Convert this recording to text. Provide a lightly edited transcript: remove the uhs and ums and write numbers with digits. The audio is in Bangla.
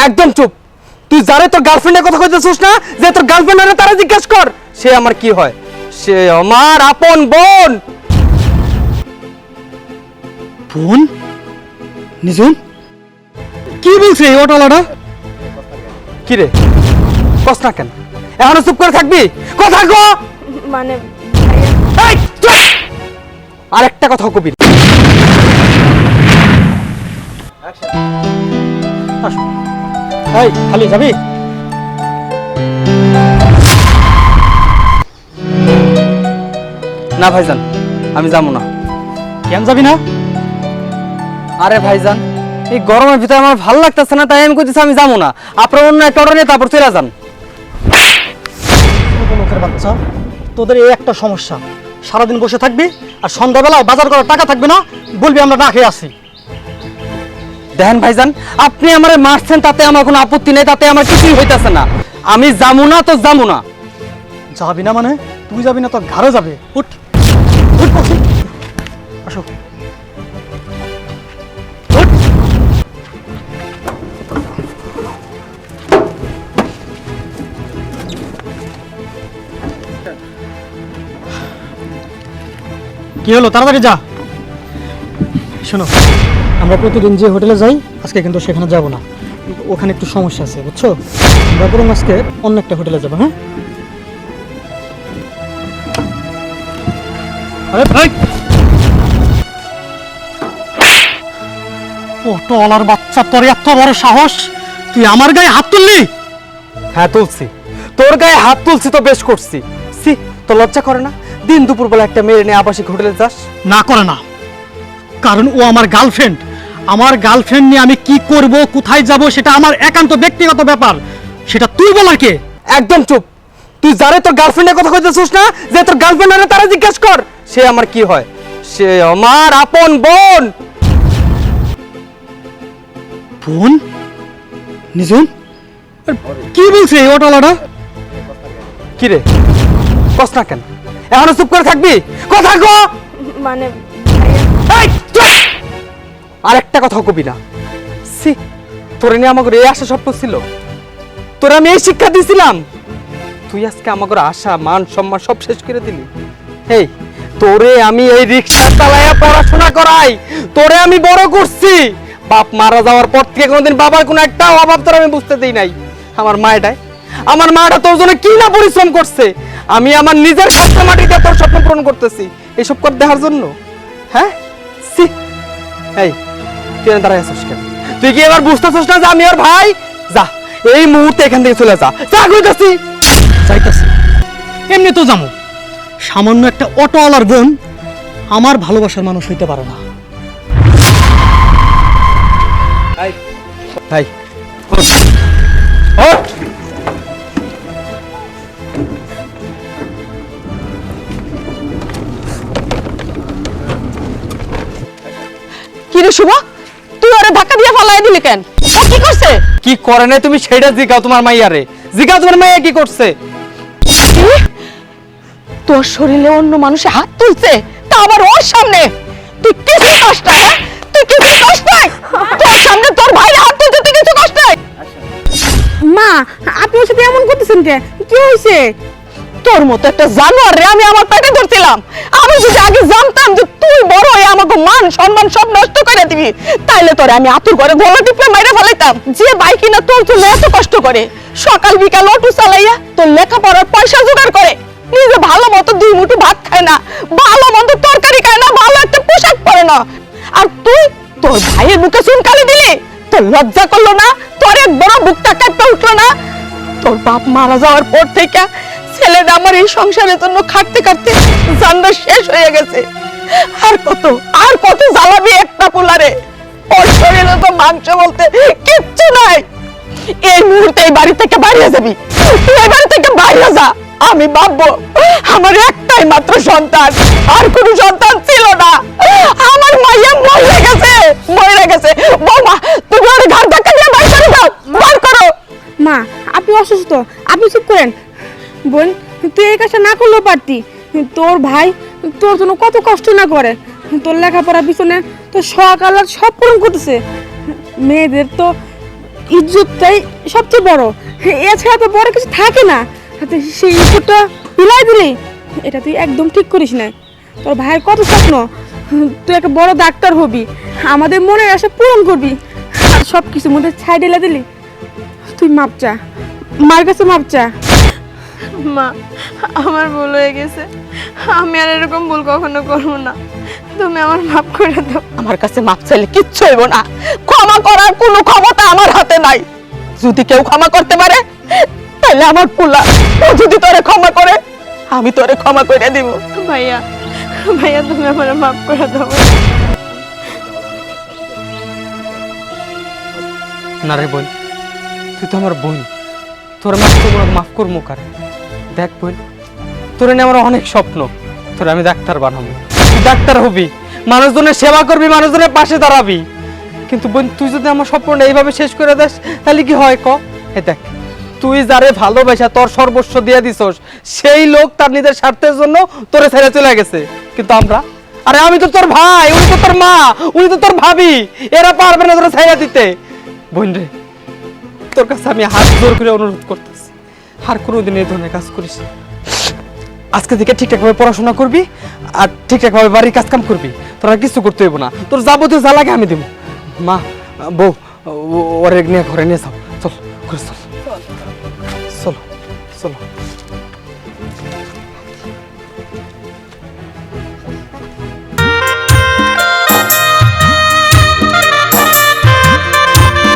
একদম চুপ। তুই যারে তোর গার্লফ্রেন্ডের কথা কইতেছিস না, যে তোর গার্লফ্রেন্ড আরে তারা জিজ্ঞেস কর, সে আমার কি হয়? সে আমার আপন বোন। বোন? নিজুম কি বলছে এই অটলাটা? কি রে, কস না কেন? এখনো চুপ করে থাকবি? কথা কো। মানে এই চুপ! আরেকটা কথা কবি না। আসো। এই খালি যাবি? না ভাইজান, আমি যাবো না। কেন যাবি না? আরে ভাইজান, এই গরমের ভিতরে আমার ভালো লাগতেছে না, তাই আমি কইতেছি আমি যাবো না। আপনার অন্য একটা অর্ডার নিয়ে তারপর চলে যান। ছোট লোকের বাচ্চা, তোদের এই একটা সমস্যা, সারাদিন বসে থাকবি আর সন্ধ্যাবেলায় বাজার করার টাকা থাকবে না, বলবি আমরা না খেয়ে আসি। দেখেন ভাইজান, আপনি আমারে মারছেন, তাতে আমার কোনো আপত্তি নেই, তাতে আমার কিছুই হইতাছে না। আমি যাবো না তো যাবো না। যাবি না মানে? তুই যাবি না তোর ঘরে যাবে। উঠ উঠ বলছি। আসো। উঠ। কি হলো, তাড়াতাড়ি যা। শোনো, আমরা প্রতিদিন যে হোটেলে যাই, আজকে কিন্তু সেখানে যাব না। ওখানে একটু সমস্যা আছে, বুঝছো? আমরা বরং আজকে অন্য একটা হোটেলে যাবো। হ্যাঁ? আরে ভাই, ও টলার বাচ্চা, তোর এত বড় সাহস, তুই আমার গায়ে হাত তুললি? হ্যাঁ তুলছি, তোর গায়ে হাত তুলছি তো বেশ করছি। সি, তো লজ্জা করে না? দিন দুপুরবেলা একটা মেয়ে নিয়ে আবাসিক হোটেলে যাস? না করে না, কারণ ও আমার গার্লফ্রেন্ড। আমার গার্লফ্রেন্ড নিয়ে আমি কি করব, কোথায় যাব, সেটা আমার একান্ত ব্যক্তিগত ব্যাপার। সেটা তুই বলার কে? একদম চুপ। তুই যারে তোর গার্লফ্রেন্ডের কথা কইতেছিস না, যে তোর গার্লফ্রেন্ড আরে তারা জিজ্ঞেস কর, সে আমার কি হয়? সে আমার আপন বোন। বোন? নিজুম কি বলছে এই অটলাটা? কি রে, কস না কেন? এখনো চুপ করে থাকবি? কথা কো। মানে এই চুপ! আরেকটা কথা কবি না। সি, তোরে নিয়ে আমাকে এই আশা স্বপ্ন ছিল, তোরে আমি এই শিক্ষা দিছিলাম, তুই আজকে আমাকে আশা মান সম্মান সব শেষ করে দিলি। এই তোরে আমি এই রিক্সা চালাইয়া পড়াশোনা করাই, তোরে আমি বড় করছি। বাপ মারা যাওয়ার পর থেকে কোনোদিন বাবার কোনো একটা অভাব তোর আমি বুঝতে দেই নাই। আমার মাটা তোর জন্য কি না পরিশ্রম করছে। আমি আমার নিজের স্বপ্ন মাটিতে তোর স্বপ্ন পূরণ করতেছি, এইসব করে দেখার জন্য। হ্যাঁ সি, এই তুই দাঁড়াই আছিস কেন? তুই কি এবার বুঝতেছিস না যে আমি ওর ভাই? যা এই মুহূর্তে এখান থেকে চলে যা। যা কইতাছি। চাইতাছি এমনি তো যাবো, সামান্য একটা অটোওয়ালার বোন আমার ভালোবাসার মানুষ হইতে পারে না। ভাই ওঠ, ওঠ। কি রে শুভ, তুই ওরে ধাক্কা দিয়ে ফালাই দিলি কেন? ও কি করছে? কি করে না তুমি সেটা জিগাও তোমার মাইয়ারে। জিগাও তোমার মাইয়া কি করছে। কি? তোর শরীরে অন্য মানুষে হাত তুলছে, তা আবার ওর সামনে? তুই কিছু কষ্ট নাই? তুই কিছু কষ্ট নাই? তোর সামনে তোর ভাইয়ের হাত তুলছে, তুই কিছু কষ্ট নাই? মা, আপনি ওর সাথে এমন করতেছেন কে? কি হয়েছে? তোর মতো একটা জানোয়ার রে আমি আমার পেটে ধরছিলাম। আমি যদি আগে জানতাম যে তুই বড় হয়ে আমাকে মান সম্মান সব নষ্ট করে দিবি, তাইলে তোরে আমি আতুর ঘরে গলা টিপে মেরে ফেলাইতাম। যে ভাই কিনা তোর জন্য এত কষ্ট করে, সকাল বিকাল অটো চালাইয়া তোর লেখাপড়ার পয়সা জোগাড় করে, নিজে ভালো মতো দুই মুঠো ভাত খায় না, ভালো মতো তরকারি খায় না, ভালো একটা পোশাক পরে না, আর তুই তোর ভাইয়ের বুকে চুনকালি দিলি। তোর লজ্জা করলো না? তোর এক বড় বুকটা কাটতে উঠলো না? তোর বাপ মারা যাওয়ার পর থেকে ছেলেটা আমার এই সংসারের জন্য খাটতে খাটতে জানটা শেষ হয়ে গেছে। আর কত জ্বালাবি একটা পোলারে? ওর শরীরে তো মাংস বলতে কিচ্ছু নাই। এই মুহূর্তে এই বাড়ি থেকে বাইরে যাবি, তুই এই বাড়ি থেকে বাইরে যা। আমি ভাববো আমার একটাই মাত্র সন্তান, আর কোনো সন্তান ছিল না। আমার মাইয়া মরে গেছে। বৌমা, তুমি ওর ঘাট ধাক্কা দিয়ে বাইর করে দাও, বার করো। মা, আপনি অসুস্থ, আপনি চুপ করেন। বোন, তুই এই কাজটা না করলেও পারতি। তোর ভাই তোর জন্য কত কষ্ট না করে, তোর লেখাপড়ার পিছনে তোর শখ আহ্লাদ সব পূরণ করতেছে। মেয়েদের তো ইজ্জতটাই সবচেয়ে বড়, এছাড়া তো বড় কিছু থাকে না। তো সেই ইজ্জতটা বিলাই দিলি, এটা তুই একদম ঠিক করিস না। তোর ভাইয়ের কত স্বপ্ন, তুই একটা বড় ডাক্তার হবি, আমাদের মনের আশা পূরণ করবি, আর সব কিছুর মধ্যে ছাই ঢেলে দিলি। তুই মাপ চা, মার কাছে মাপ চা। মা, আমার ভুল হয়ে গেছে, আমি আর এরকম ভুল কখনো করবো না, তুমি আমার মাফ করে দাও। আমার কাছে মাপ চাইলে কিচ্ছু হইব না, ক্ষমা করার কোনো ক্ষমতা আমার হাতে নাই। যদি কেউ ক্ষমা করতে পারে তাহলে আমার পোলা, ও যদি তোরে ক্ষমা করে আমি তোরে ক্ষমা করে দিব। ভাইয়া, ভাইয়া তুমি আমার মাফ করে দাও। না রে বোন, তুই তো আমার বোন, তোর মাফ করবো কারে? দেখ বোন, তোর নিয়ে আমার অনেক স্বপ্ন, তোর আমি ডাক্তার বানাবো, তুই ডাক্তার হবি, মানুষজনের সেবা করবি, মানুষজনের পাশে দাঁড়াবি। কিন্তু বোন, তুই যদি আমার স্বপ্নটা এইভাবে শেষ করে দেস তাহলে কি হয় ক? এ দেখ, তুই যারে ভালোবাসা তোর সর্বস্ব দিয়ে দিছস, সেই লোক তার নিজের স্বার্থের জন্য তোরে ছেড়ে চলে গেছে। কিন্তু আমরা, আরে আমি তো তোর ভাই, উনি তো তোর মা, উনি তো তোর ভাবি, এরা পারবে না তোরা ছেড়ে দিতে। বোন রে, তোর কাছে আমি হাত জোর করে অনুরোধ করতেছি, আর কোনোদিন এই ধরনের কাজ করিস না। আজকে থেকে ঠিকঠাকভাবে পড়াশোনা করবি আর ঠিকঠাকভাবে বাড়ির কাজ কাম করবি, তোরা কিছু করতে হইব না, তোর যাবতীয় যা লাগে আমি দেবো। মা, বউ, ওরে নিয়ে ঘরে নিয়ে যাও, চল, ঘরে চল, চলো চলো।